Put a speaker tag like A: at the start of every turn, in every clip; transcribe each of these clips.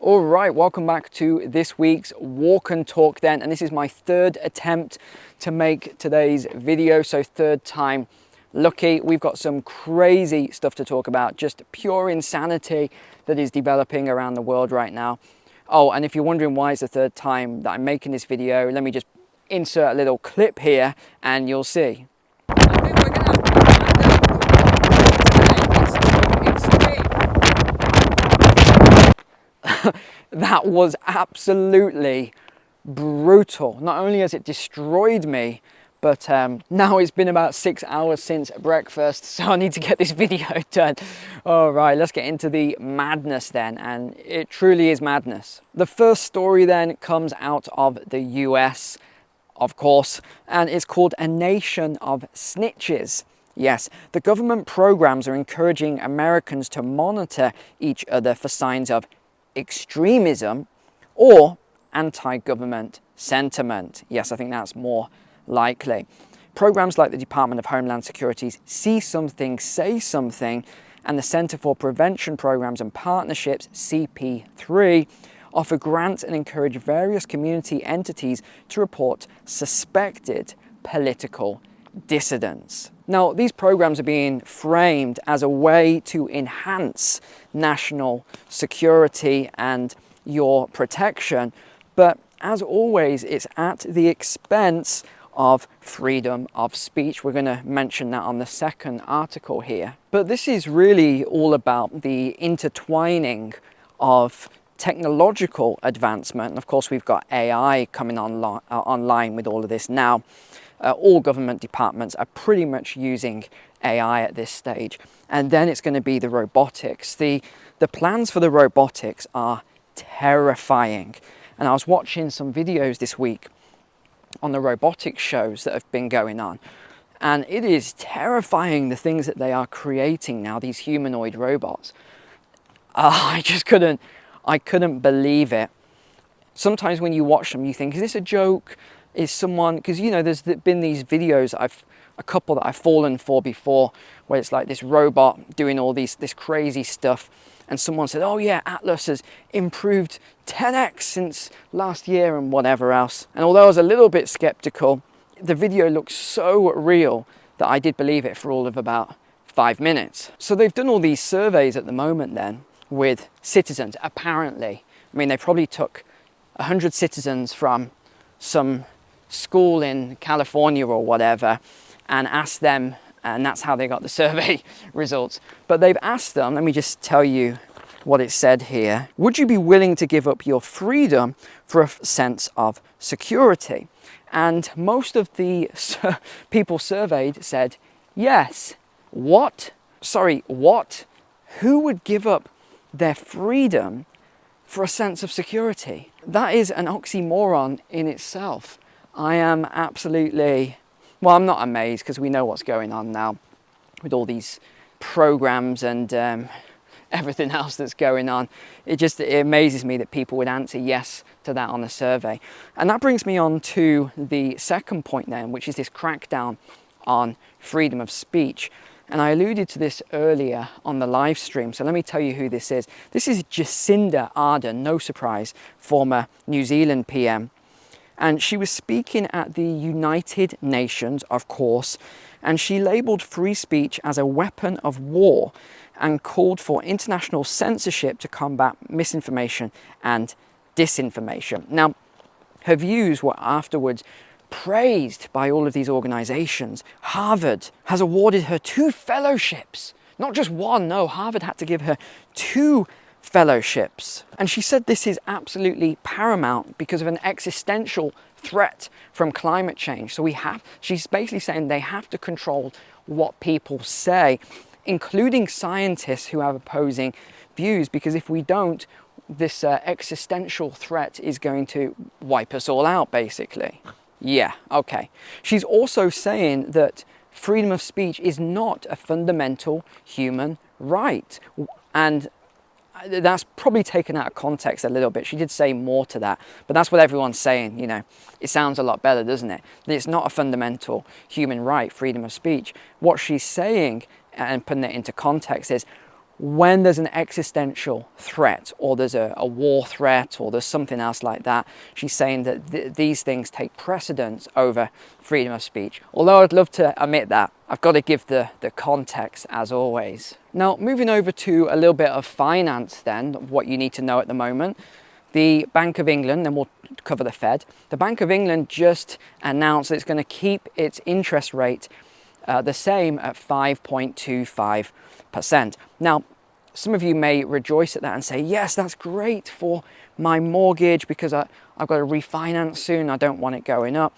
A: All right, welcome back to this week's Walk and Talk then, and this is my third attempt to make today's video, so third time lucky. We've got some crazy stuff to talk about, just pure insanity that is developing around the world right now. Oh, and if you're wondering why it's the third time that I'm making this video, let me just insert a little clip here and you'll see. I think we're gonna That was absolutely brutal. Not only has it destroyed me, but now it's been about 6 hours since breakfast, so I need to get this video done. All right, let's get into the madness then, and it truly is madness. The first story then comes out of the US, of course, and it's called A Nation of Snitches. Yes, the government programs are encouraging Americans to monitor each other for signs of extremism or anti-government sentiment. Yes, I think that's more likely. Programs like the Department of Homeland Security's See Something, Say Something and the Center for Prevention Programs and Partnerships, CP3, offer grants and encourage various community entities to report suspected political dissidents. Now, these programs are being framed as a way to enhance national security and your protection, but as always, it's at the expense of freedom of speech. We're going to mention that on the second article here. But this is really all about the intertwining of technological advancement. And of course, we've got AI coming online with all of this now. All government departments are pretty much using AI at this stage. And then it's going to be the robotics. The plans for the robotics are terrifying. And I was watching some videos this week on the robotics shows that have been going on. And it is terrifying, the things that they are creating now, these humanoid robots. I couldn't believe it. Sometimes when you watch them, you think, is this a joke? Is someone, because you know, there's been these videos, a couple that I've fallen for before, where it's like this robot doing all this crazy stuff, and someone said, oh yeah, Atlas has improved 10x since last year and whatever else. And although I was a little bit skeptical, the video looked so real that I did believe it for all of about 5 minutes. So they've done all these surveys at the moment then with citizens, apparently. I mean, they probably took 100 citizens from some school in California or whatever and asked them, and that's how they got the survey results. But they've asked them, let me just tell you what it said here. Would you be willing to give up your freedom for a sense of security? And most of the people surveyed said yes. What? Sorry, what? Who would give up their freedom for a sense of security? That is an oxymoron in itself. I am absolutely, well, I'm not amazed because we know what's going on now with all these programs and everything else that's going on. It amazes me that people would answer yes to that on a survey. And that brings me on to the second point then, which is this crackdown on freedom of speech. And I alluded to this earlier on the live stream, so let me tell you who this is. This is Jacinda Ardern, no surprise, former New Zealand PM. And she was speaking at the United Nations, of course, and she labelled free speech as a weapon of war and called for international censorship to combat misinformation and disinformation. Now, her views were afterwards praised by all of these organizations. Harvard has awarded her 2 fellowships, not just one, no, Harvard had to give her 2 fellowships. And she said this is absolutely paramount because of an existential threat from climate change. So she's basically saying they have to control what people say, including scientists who have opposing views, because if we don't, this existential threat is going to wipe us all out, basically. Yeah, okay. She's also saying that freedom of speech is not a fundamental human right. And that's probably taken out of context a little bit. She did say more to that, but that's what everyone's saying, you know. It sounds a lot better, doesn't it? That it's not a fundamental human right, freedom of speech. What she's saying, and putting it into context, is when there's an existential threat, or there's a war threat, or there's something else like that. She's saying that these things take precedence over freedom of speech. Although I'd love to admit that, I've got to give the context as always. Now, moving over to a little bit of finance then, what you need to know at the moment. The Bank of England, then we'll cover the Fed. The Bank of England just announced that it's going to keep its interest rate the same at 5.25%. Now, some of you may rejoice at that and say, yes, that's great for my mortgage because I've got to refinance soon. I don't want it going up.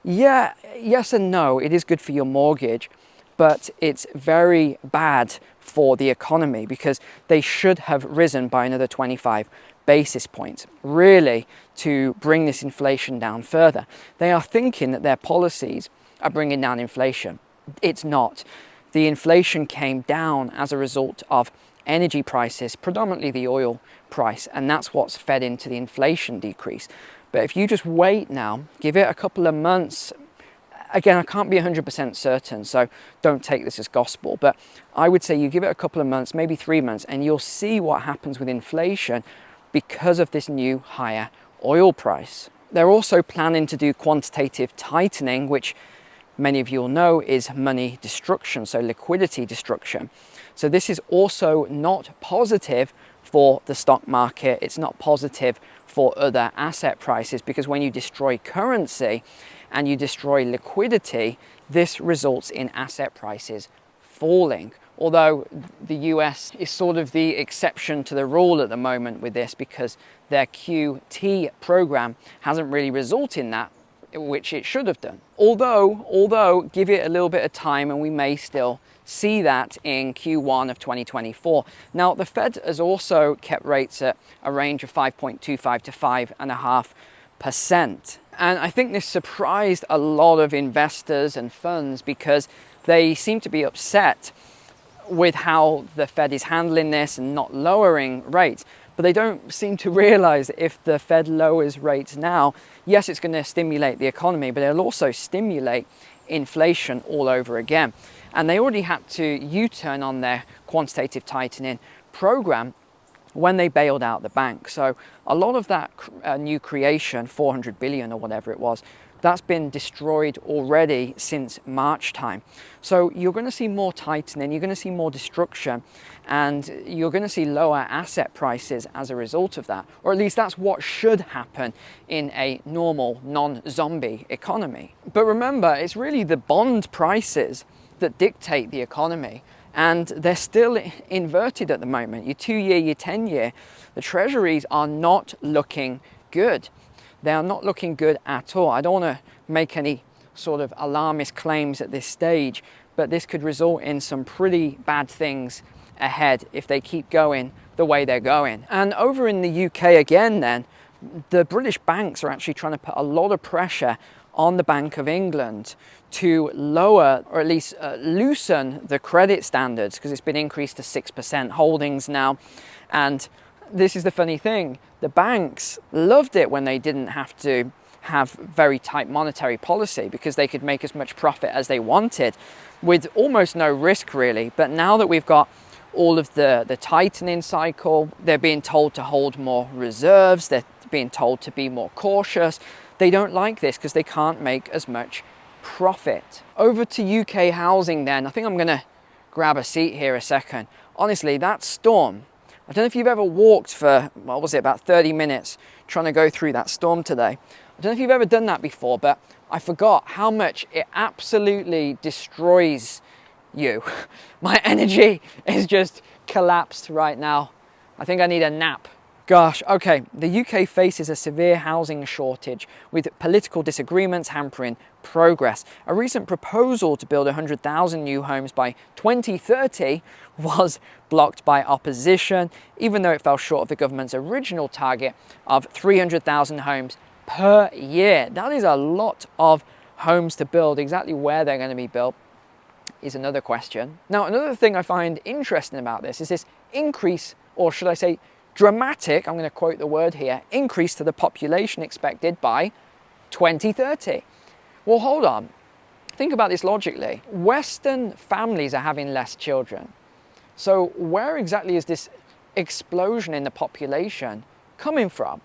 A: Yeah, yes and no. It is good for your mortgage, but it's very bad for the economy because they should have risen by another 25 basis points, really, to bring this inflation down further. They are thinking that their policies are bringing down inflation. It's not. The inflation came down as a result of energy prices, predominantly the oil price, and that's what's fed into the inflation decrease. But if you just wait now, give it a couple of months, again, I can't be 100% certain, so don't take this as gospel, but I would say you give it a couple of months, maybe 3 months, and you'll see what happens with inflation because of this new higher oil price. They're also planning to do quantitative tightening, which many of you will know is money destruction, so liquidity destruction. So this is also not positive for the stock market. It's not positive for other asset prices because when you destroy currency and you destroy liquidity, this results in asset prices falling. Although the US is sort of the exception to the rule at the moment with this because their QT program hasn't really resulted in that, which it should have done. Although give it a little bit of time and we may still see that in Q1 of 2024. Now, the Fed has also kept rates at a range of 5.25 to 5.5%. And I think this surprised a lot of investors and funds because they seem to be upset with how the Fed is handling this and not lowering rates. But they don't seem to realize that if the Fed lowers rates now, yes, it's going to stimulate the economy, but it'll also stimulate inflation all over again. And they already had to U-turn on their quantitative tightening program when they bailed out the bank. So a lot of that new creation, 400 billion or whatever it was, that's been destroyed already since March time. So you're going to see more tightening, you're going to see more destruction, and you're going to see lower asset prices as a result of that. Or at least that's what should happen in a normal, non-zombie economy. But remember, it's really the bond prices that dictate the economy. And they're still inverted at the moment. Your 2-year, your 10-year, the treasuries are not looking good. They are not looking good at all. I don't want to make any sort of alarmist claims at this stage, but this could result in some pretty bad things ahead if they keep going the way they're going. And over in the UK again then, the British banks are actually trying to put a lot of pressure on the Bank of England to lower or at least loosen the credit standards because it's been increased to 6% holdings now. And this is the funny thing, the banks loved it when they didn't have to have very tight monetary policy because they could make as much profit as they wanted with almost no risk really. But now that we've got all of the tightening cycle, they're being told to hold more reserves, they're being told to be more cautious. They don't like this because they can't make as much profit. Over to UK housing then. I think I'm going to grab a seat here a second. Honestly, that storm, I don't know if you've ever walked for, what was it, about 30 minutes trying to go through that storm today. I don't know if you've ever done that before, but I forgot how much it absolutely destroys you. My energy is just collapsed right now. I think I need a nap. Gosh, okay, the UK faces a severe housing shortage with political disagreements hampering progress. A recent proposal to build 100,000 new homes by 2030 was blocked by opposition, even though it fell short of the government's original target of 300,000 homes per year. That is a lot of homes to build. Exactly where they're going to be built is another question. Now, another thing I find interesting about this is this increase, or should I say dramatic, I'm going to quote the word here, increase to the population expected by 2030. Well, hold on. Think about this logically. Western families are having less children. So where exactly is this explosion in the population coming from?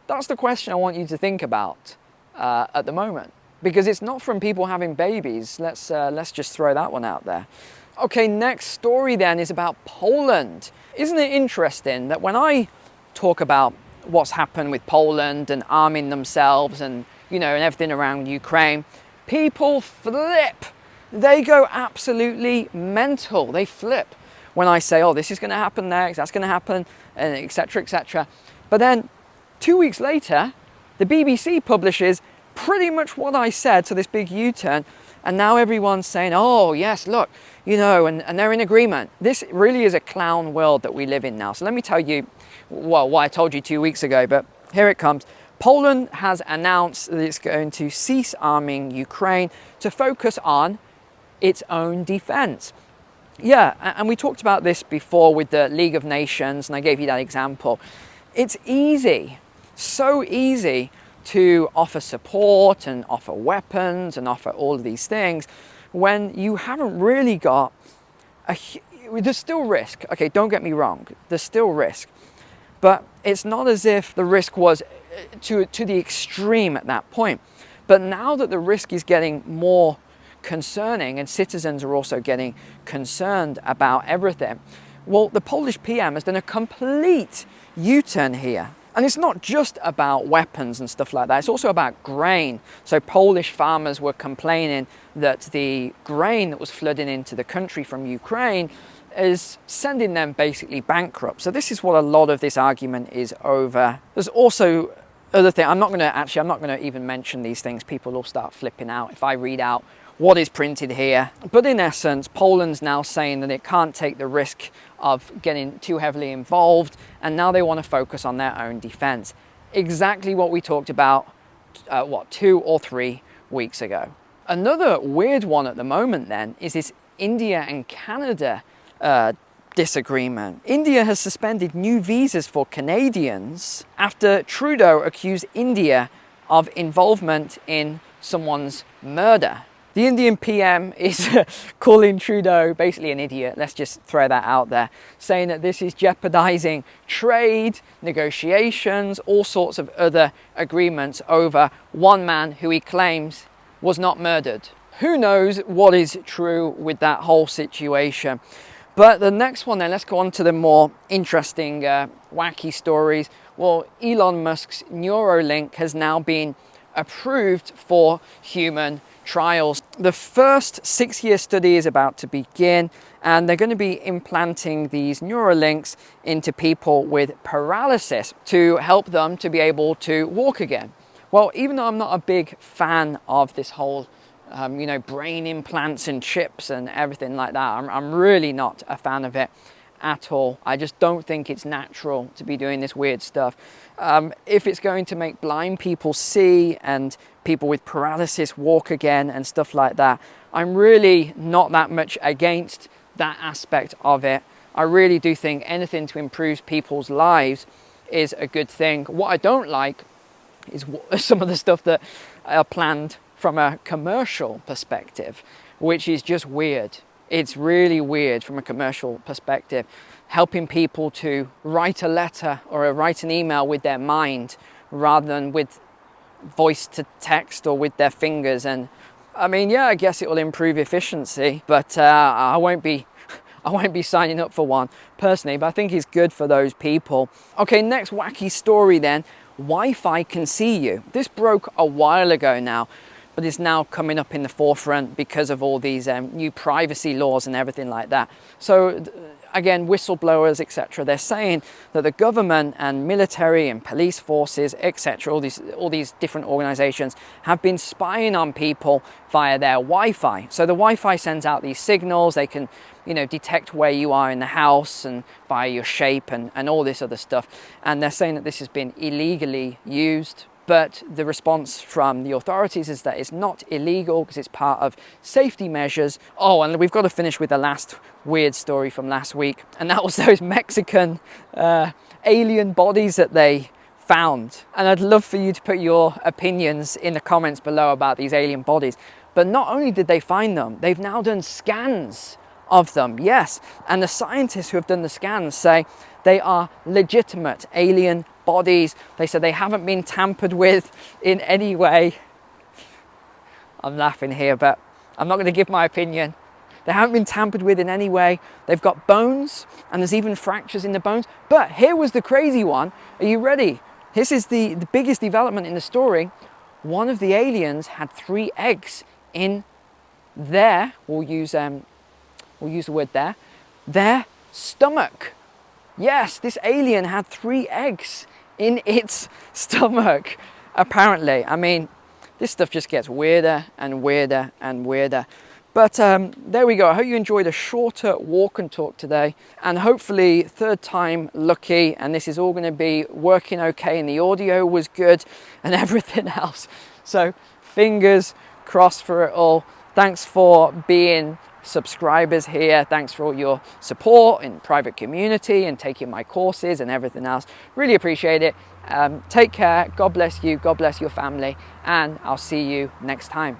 A: That's the question I want you to think about at the moment, because it's not from people having babies. Let's just throw that one out there. Okay, next story then is about Poland. Isn't it interesting that when I talk about what's happened with Poland and arming themselves and, and everything around Ukraine, people flip. They go absolutely mental. They flip when I say, oh, this is going to happen next, that's going to happen, and etc., etc. But then 2 weeks later, the BBC publishes pretty much what I said, so this big U-turn, and now everyone's saying, oh, yes, look, and they're in agreement. This really is a clown world that we live in now. So let me tell you, well, what I told you 2 weeks ago, but here it comes. Poland has announced that it's going to cease arming Ukraine to focus on its own defense. Yeah, and we talked about this before with the League of Nations, and I gave you that example. It's easy, so easy to offer support and offer weapons and offer all of these things when you haven't really got there's still risk. Okay, don't get me wrong, there's still risk. But it's not as if the risk was to the extreme at that point. But now that the risk is getting more concerning and citizens are also getting concerned about everything, well, the Polish PM has done a complete U-turn here. And it's not just about weapons and stuff like that, it's also about grain. So Polish farmers were complaining that the grain that was flooding into the country from Ukraine is sending them basically bankrupt. So this is what a lot of this argument is over. There's also other things. I'm not going to even mention these things. People will start flipping out if I read out what is printed here. But in essence, Poland's now saying that it can't take the risk of getting too heavily involved, and now they want to focus on their own defense. Exactly what we talked about, 2 or 3 weeks ago. Another weird one at the moment then is this India and Canada disagreement. India has suspended new visas for Canadians after Trudeau accused India of involvement in someone's murder. The Indian PM is calling Trudeau basically an idiot. Let's just throw that out there, saying that this is jeopardizing trade, negotiations, all sorts of other agreements over one man who he claims was not murdered. Who knows what is true with that whole situation? But the next one then, let's go on to the more interesting, wacky stories. Well, Elon Musk's Neuralink has now been approved for human trials. The first 6-year study is about to begin, and they're going to be implanting these Neuralinks into people with paralysis to help them to be able to walk again. Well, even though I'm not a big fan of this whole brain implants and chips and everything like that, I'm really not a fan of it at all. I just don't think it's natural to be doing this weird stuff. If it's going to make blind people see and people with paralysis walk again and stuff like that, I'm really not that much against that aspect of it. I really do think anything to improve people's lives is a good thing. What I don't like is some of the stuff that are planned from a commercial perspective, which is just weird. It's really weird from a commercial perspective, helping people to write a letter or write an email with their mind rather than with voice to text or with their fingers. And I mean, yeah, I guess it will improve efficiency, but I won't be signing up for one personally, but I think it's good for those people. Okay, next wacky story then. Wi-Fi can see you. This broke a while ago now, but it's now coming up in the forefront because of all these new privacy laws and everything like that. So again, whistleblowers, etc., they're saying that the government and military and police forces, etc., all these different organizations have been spying on people via their Wi-Fi. So the Wi-Fi sends out these signals. They can detect where you are in the house and by your shape and all this other stuff. And they're saying that this has been illegally used. But the response from the authorities is that it's not illegal because it's part of safety measures. Oh, and we've got to finish with the last weird story from last week. And that was those Mexican alien bodies that they found. And I'd love for you to put your opinions in the comments below about these alien bodies. But not only did they find them, they've now done scans of them. Yes, and the scientists who have done the scans say they are legitimate alien bodies. They said they haven't been tampered with in any way. I'm laughing here, but I'm not going to give my opinion. They haven't been tampered with in any way. They've got bones, and there's even fractures in the bones. But here was the crazy one. Are you ready? This is the biggest development in the story. One of the aliens had 3 eggs in their, we'll use the word their stomach. Yes, this alien had 3 eggs in its stomach, apparently. I mean, this stuff just gets weirder and weirder and weirder. But there we go. I hope you enjoyed a shorter walk and talk today, and hopefully 3rd time lucky, and this is all going to be working okay, and the audio was good and everything else. So fingers crossed for it all. Thanks for being subscribers here. Thanks for all your support in private community and taking my courses and everything else. Really appreciate it. Take care. God bless you. God bless your family. And I'll see you next time.